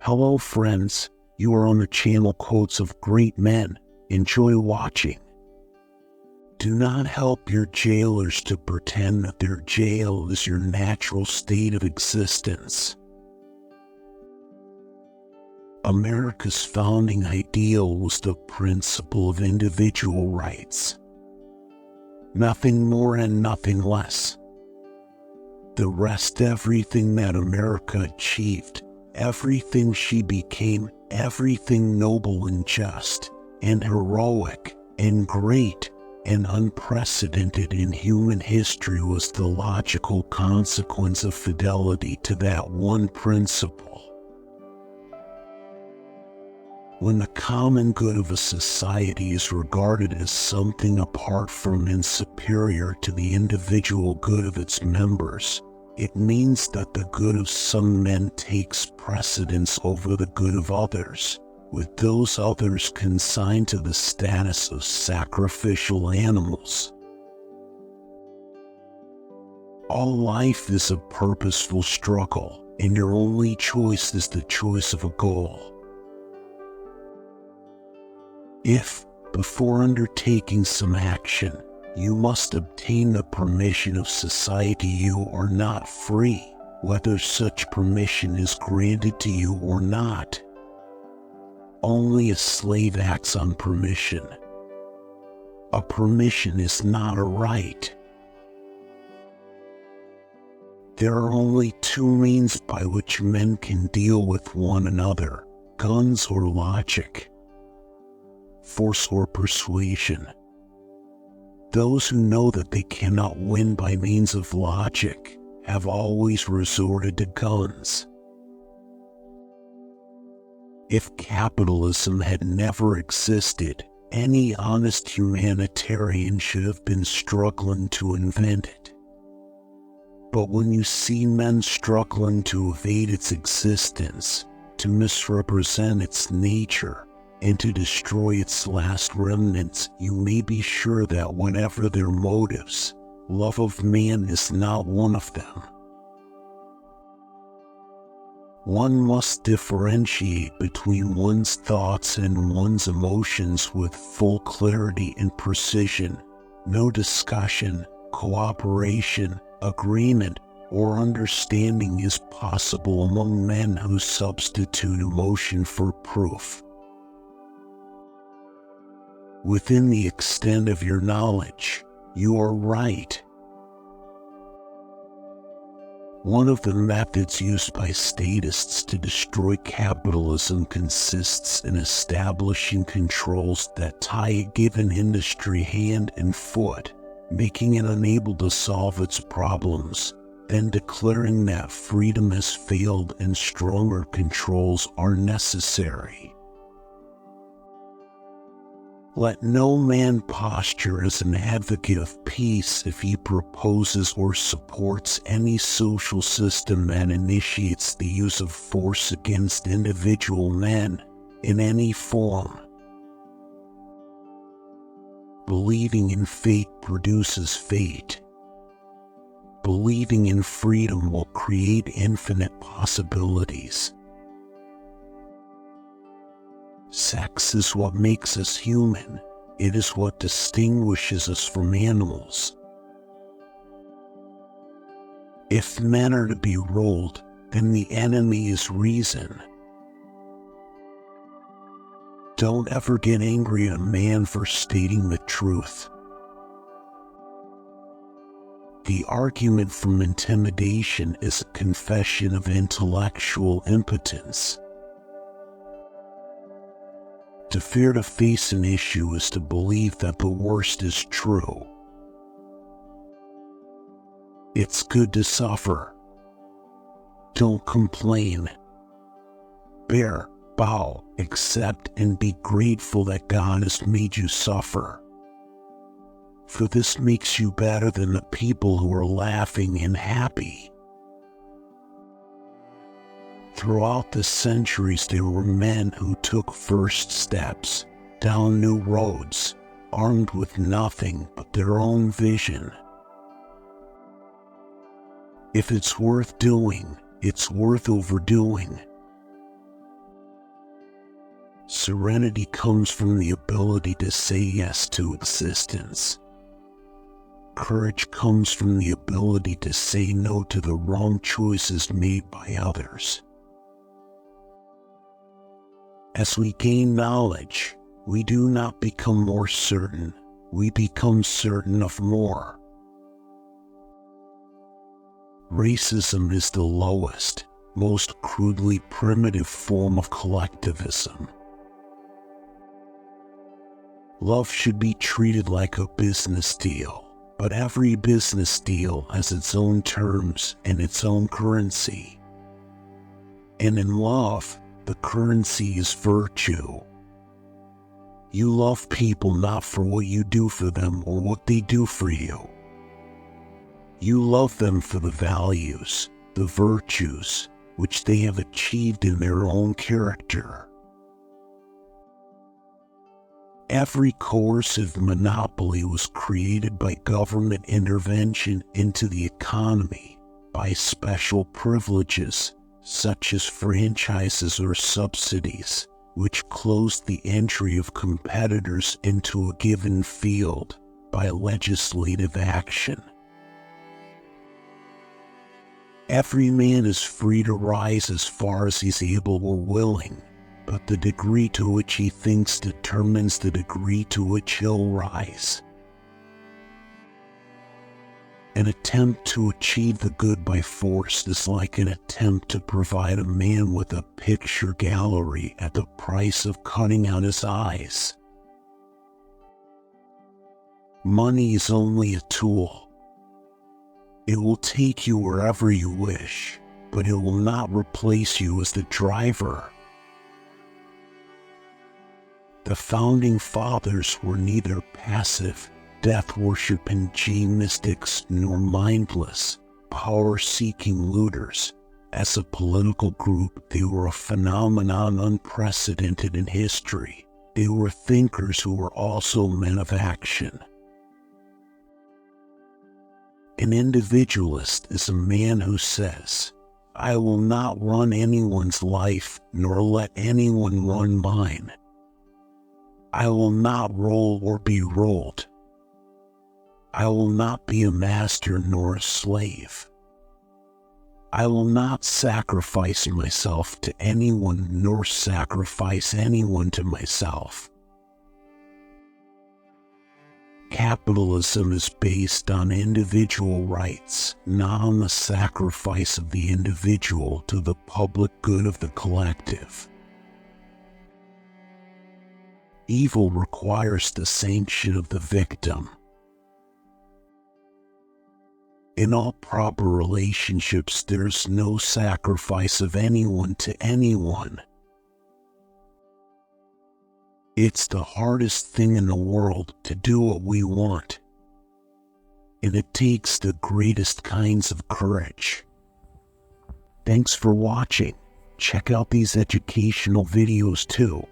Hello friends, you are on the channel Quotes of Great Men. Enjoy watching. Do not help your jailers to pretend that their jail is your natural state of existence. America's founding ideal was the principle of individual rights. Nothing more and nothing less. The rest, everything that America achieved, everything she became, everything noble and just, and heroic, and great, and unprecedented in human history was the logical consequence of fidelity to that one principle. When the common good of a society is regarded as something apart from and superior to the individual good of its members, it means that the good of some men takes precedence over the good of others, with those others consigned to the status of sacrificial animals. All life is a purposeful struggle, and your only choice is the choice of a goal. If, before undertaking some action, you must obtain the permission of society, you are not free, whether such permission is granted to you or not. Only a slave acts on permission. A permission is not a right. There are only two means by which men can deal with one another: guns or logic, force or persuasion. Those who know that they cannot win by means of logic have always resorted to guns. If capitalism had never existed, any honest humanitarian should have been struggling to invent it. But when you see men struggling to evade its existence, to misrepresent its nature, and to destroy its last remnants, you may be sure that whatever their motives, love of man is not one of them. One must differentiate between one's thoughts and one's emotions with full clarity and precision. No discussion, cooperation, agreement, or understanding is possible among men who substitute emotion for proof. Within the extent of your knowledge, you are right. One of the methods used by statists to destroy capitalism consists in establishing controls that tie a given industry hand and foot, making it unable to solve its problems, then declaring that freedom has failed and stronger controls are necessary. Let no man posture as an advocate of peace if he proposes or supports any social system that initiates the use of force against individual men in any form. Believing in fate produces fate. Believing in freedom will create infinite possibilities. Sex is what makes us human. It is what distinguishes us from animals. If men are to be ruled, then the enemy is reason. Don't ever get angry at a man for stating the truth. The argument from intimidation is a confession of intellectual impotence. To fear to face an issue is to believe that the worst is true. It's good to suffer. Don't complain. Bear, bow, accept, and be grateful that God has made you suffer. For this makes you better than the people who are laughing and happy. Throughout the centuries, there were men who took first steps down new roads, armed with nothing but their own vision. If it's worth doing, it's worth overdoing. Serenity comes from the ability to say yes to existence. Courage comes from the ability to say no to the wrong choices made by others. As we gain knowledge, we do not become more certain, we become certain of more. Racism is the lowest, most crudely primitive form of collectivism. Love should be treated like a business deal, but every business deal has its own terms and its own currency. And in love, the currency is virtue. You love people not for what you do for them or what they do for you. You love them for the values, the virtues, which they have achieved in their own character. Every coercive monopoly was created by government intervention into the economy, by special privileges, such as franchises or subsidies, which closed the entry of competitors into a given field by legislative action. Every man is free to rise as far as he's able or willing, but the degree to which he thinks determines the degree to which he'll rise. An attempt to achieve the good by force is like an attempt to provide a man with a picture gallery at the price of cutting out his eyes. Money is only a tool. It will take you wherever you wish, but it will not replace you as the driver. The founding fathers were neither passive, death-worshipping G-mystics nor mindless, power-seeking looters. As a political group, they were a phenomenon unprecedented in history. They were thinkers who were also men of action. An individualist is a man who says, "I will not run anyone's life, nor let anyone run mine. I will not roll or be rolled. I will not be a master nor a slave. I will not sacrifice myself to anyone nor sacrifice anyone to myself." Capitalism is based on individual rights, not on the sacrifice of the individual to the public good of the collective. Evil requires the sanction of the victim. In all proper relationships, there's no sacrifice of anyone to anyone. It's the hardest thing in the world to do what we want, and it takes the greatest kinds of courage. Thanks for watching. Check out these educational videos too.